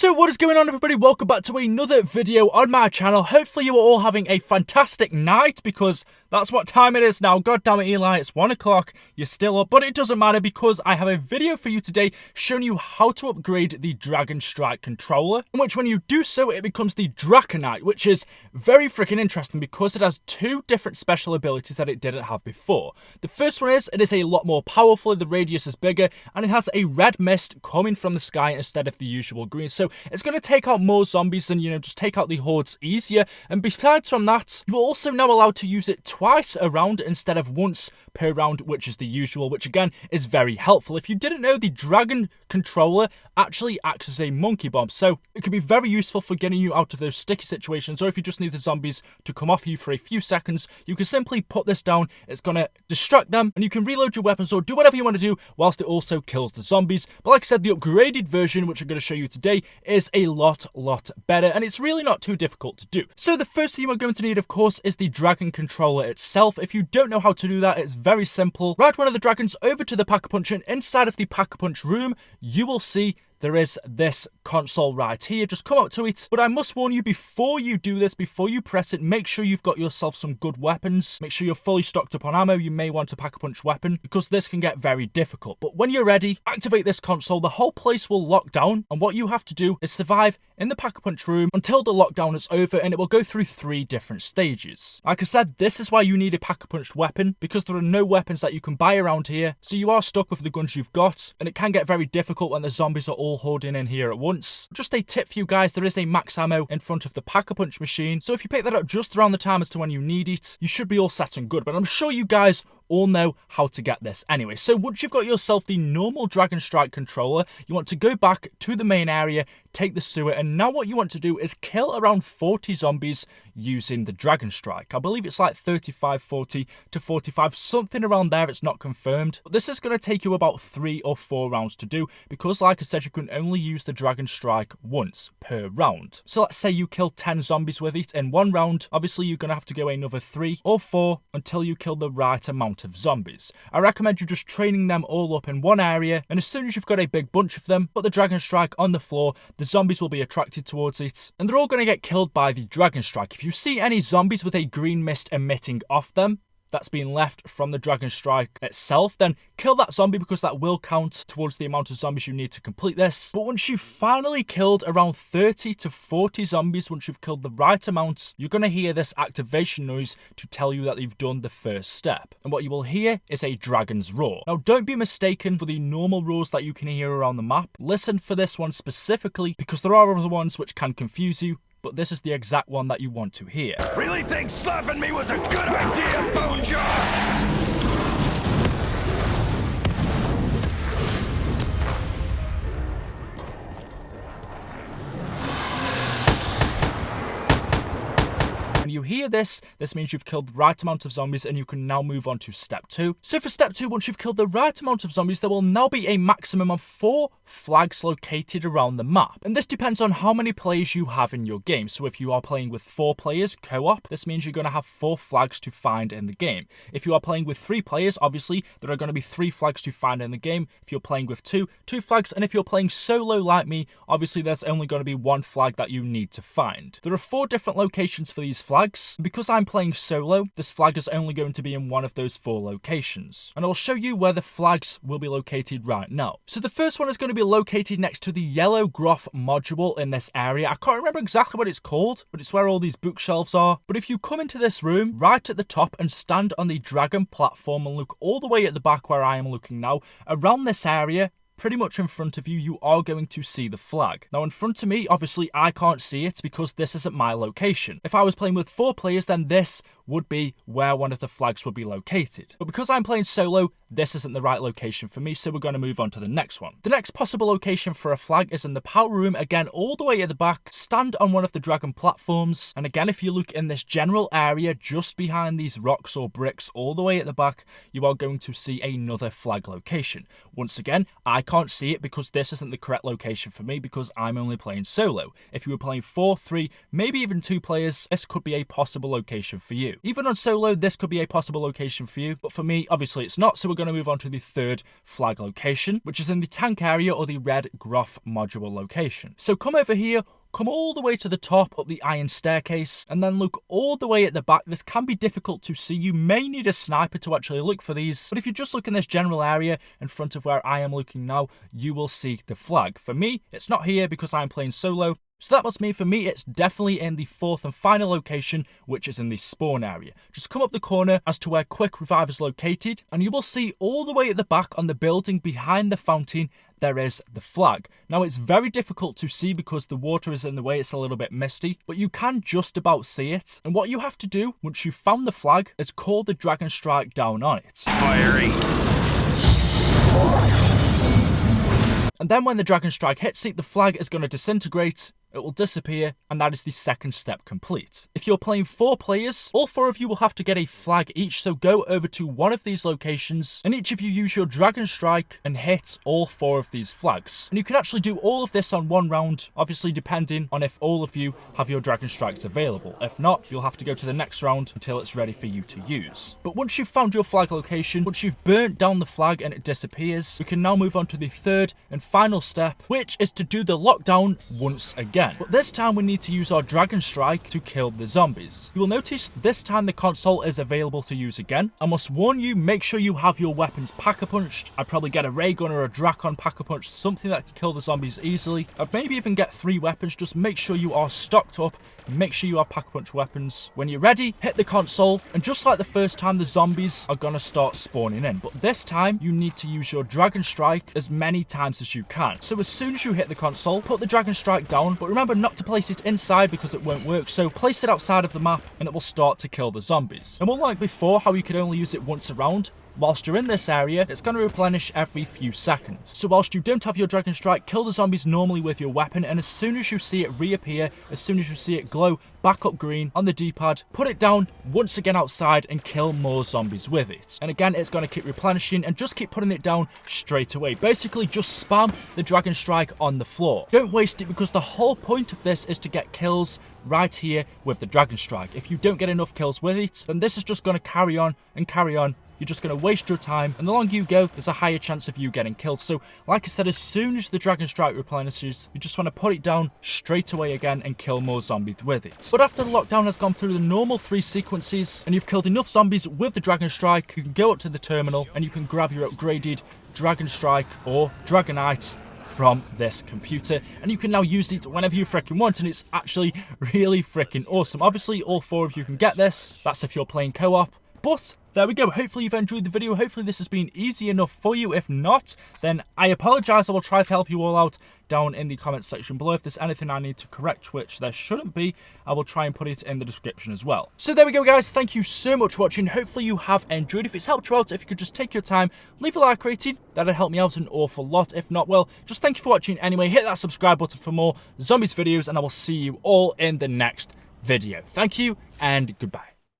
So what is going on, everybody? Welcome back to another video on my channel. Hopefully you are all having a fantastic night, because that's what time it is now. God damn it, Eli, it's 1 o'clock. You're still up, but it doesn't matter, because I have a video for you today showing you how to upgrade the Dragon Strike controller, in which when you do so, it becomes the Draconite, which is very freaking interesting because it has two different special abilities that it didn't have before. The first one is, it is a lot more powerful, the radius is bigger, and it has a red mist coming from the sky instead of the usual green. So it's going to take out more zombies and, just take out the hordes easier. And besides from that, you're also now allowed to use it twice a round instead of once per round, which is the usual, which again is very helpful. If you didn't know, the Dragon controller actually acts as a monkey bomb, so it can be very useful for getting you out of those sticky situations, or if you just need the zombies to come off you for a few seconds, you can simply put this down. It's going to distract them, and you can reload your weapons or do whatever you want to do whilst it also kills the zombies. But like I said, the upgraded version, which I'm going to show you today, is a lot better, and it's really not too difficult to do. So the first thing you're going to need, of course, is the Dragon controller itself. If you don't know how to do that, it's very simple. Ride one of the dragons over to the Pack-a-Punch, and inside of the Pack-a-Punch room, you will see there is this console right here. Just come up to it. But I must warn you, before you do this, before you press it, make sure you've got yourself some good weapons. Make sure you're fully stocked up on ammo. You may want a Pack-a-Punch weapon, because this can get very difficult. But when you're ready, activate this console. The whole place will lock down, and what you have to do is survive in the Pack-a-Punch room until the lockdown is over, and it will go through 3 different stages. Like I said, this is why you need a Pack-a-Punch weapon, because there are no weapons that you can buy around here, so you are stuck with the guns you've got, and it can get very difficult when the zombies are all hoarding in here at once. Just a tip for you guys, there is a max ammo in front of the Pack-a-Punch machine, so if you pick that up just around the time as to when you need it, you should be all set and good. But I'm sure you guys all know how to get this anyway. So once you've got yourself the normal Dragon Strike controller, you want to go back to the main area, take the sewer, and now what you want to do is kill around 40 zombies using the Dragon Strike. I believe it's like 35, 40 to 45, something around there. It's not confirmed. But this is going to take you about 3 or 4 rounds to do, because like I said, you can only use the Dragon Strike once per round. So let's say you kill 10 zombies with it in one round. Obviously, you're going to have to go another 3 or 4 until you kill the right amount of zombies. I recommend you just training them all up in one area, and as soon as you've got a big bunch of them, put the Dragon Strike on the floor. The zombies will be attracted towards it, and they're all going to get killed by the Dragon Strike. If you see any zombies with a green mist emitting off them, that's being left from the Dragon Strike itself, then kill that zombie, because that will count towards the amount of zombies you need to complete this. But once you've finally killed around 30 to 40 zombies, once you've killed the right amount, you're going to hear this activation noise to tell you that you've done the first step. And what you will hear is a dragon's roar. Now, don't be mistaken for the normal roars that you can hear around the map. Listen for this one specifically, because there are other ones which can confuse you, but this is the exact one that you want to hear. Really think slapping me was a good idea, Bonejaw? When you hear this, this means you've killed the right amount of zombies, and you can now move on to step 2. So for step 2, once you've killed the right amount of zombies, there will now be a maximum of 4 flags located around the map. And this depends on how many players you have in your game. So if you are playing with 4 players co-op, this means you're going to have 4 flags to find in the game. If you are playing with 3 players, obviously there are going to be 3 flags to find in the game. If you're playing with 2 flags, and if you're playing solo like me, obviously there's only going to be 1 flag that you need to find. There are 4 different locations for these flags. Because I'm playing solo, this flag is only going to be in one of those 4 locations. And I'll show you where the flags will be located right now. So the first one is going to be located next to the yellow Groth module in this area. I can't remember exactly what it's called, but it's where all these bookshelves are. But if you come into this room, right at the top, and stand on the Dragon platform and look all the way at the back where I am looking now, around this area, pretty much in front of you, you are going to see the flag. Now in front of me, obviously I can't see it because this isn't my location. If I was playing with 4 players, then this would be where one of the flags would be located. But because I'm playing solo, this isn't the right location for me, so we're going to move on to the next one. The next possible location for a flag is in the power room, again all the way at the back. Stand on one of the Dragon platforms, and again if you look in this general area just behind these rocks or bricks all the way at the back, you are going to see another flag location. Once again, I can't see it because this isn't the correct location for me, because I'm only playing solo. If you were playing 4, 3, maybe even 2 players, this could be a possible location for you. Even on solo, this could be a possible location for you, but for me, obviously it's not, so we're going going to move on to the third flag location, which is in the tank area or the red Groff module location. So come over here, come all the way to the top up the iron staircase, and then look all the way at the back. This can be difficult to see. You may need a sniper to actually look for these, but if you just look in this general area in front of where I am looking now, you will see the flag. For me, it's not here because I'm playing solo. So that must mean for me, it's definitely in the fourth and final location, which is in the spawn area. Just come up the corner as to where Quick Revive is located, and you will see all the way at the back on the building behind the fountain, there is the flag. Now, it's very difficult to see because the water is in the way, it's a little bit misty, but you can just about see it. And what you have to do, once you've found the flag, is call the Dragon Strike down on it. Fiery. And then when the Dragon Strike hits it, the flag is going to disintegrate, it will disappear, and that is the second step complete. If you're playing 4 players, all 4 of you will have to get a flag each, so go over to one of these locations, and each of you use your Dragon Strike and hit all 4 of these flags. And you can actually do all of this on one round, obviously depending on if all of you have your Dragon Strikes available. If not, you'll have to go to the next round until it's ready for you to use. But once you've found your flag location, once you've burnt down the flag and it disappears, we can now move on to the third and final step, which is to do the lockdown once again. But this time we need to use our Dragon Strike to kill the zombies. You will notice this time the console is available to use again. I must warn you, make sure you have your weapons Pack-a-Punched. I'd probably get a Ray Gun or a Dracon Pack-a-Punch, something that can kill the zombies easily. I'd maybe even get 3 weapons, just make sure you are stocked up. Make sure you have Pack-a-Punch weapons. When you're ready, hit the console, and just like the first time, the zombies are gonna start spawning in. But this time, you need to use your Dragon Strike as many times as you can. So as soon as you hit the console, put the Dragon Strike down, but remember not to place it inside because it won't work, so place it outside of the map and it will start to kill the zombies. And unlike before, how you could only use it once a round, whilst you're in this area, it's going to replenish every few seconds. So whilst you don't have your Dragon Strike, kill the zombies normally with your weapon, and as soon as you see it reappear, as soon as you see it glow back up green on the D-pad, put it down once again outside and kill more zombies with it. And again, it's going to keep replenishing, and just keep putting it down straight away. Basically, just spam the Dragon Strike on the floor. Don't waste it because the whole point of this is to get kills right here with the Dragon Strike. If you don't get enough kills with it, then this is just going to carry on and carry on. You're just going to waste your time, and the longer you go, there's a higher chance of you getting killed. So, like I said, as soon as the Dragon Strike replenishes, you just want to put it down straight away again and kill more zombies with it. But after the lockdown has gone through the normal 3 sequences, and you've killed enough zombies with the Dragon Strike, you can go up to the terminal, and you can grab your upgraded Dragon Strike or Draconite from this computer, and you can now use it whenever you freaking want, and it's actually really freaking awesome. Obviously, all 4 of you can get this. That's if you're playing co-op. But there we go. Hopefully you've enjoyed the video. Hopefully this has been easy enough for you. If not, then I apologize. I will try to help you all out down in the comment section below. If there's anything I need to correct, which there shouldn't be, I will try and put it in the description as well. So there we go, guys. Thank you so much for watching. Hopefully you have enjoyed. If it's helped you out, if you could just take your time, leave a like rating, that'd help me out an awful lot. If not, well, just thank you for watching anyway. Hit that subscribe button for more zombies videos, and I will see you all in the next video. Thank you, and goodbye.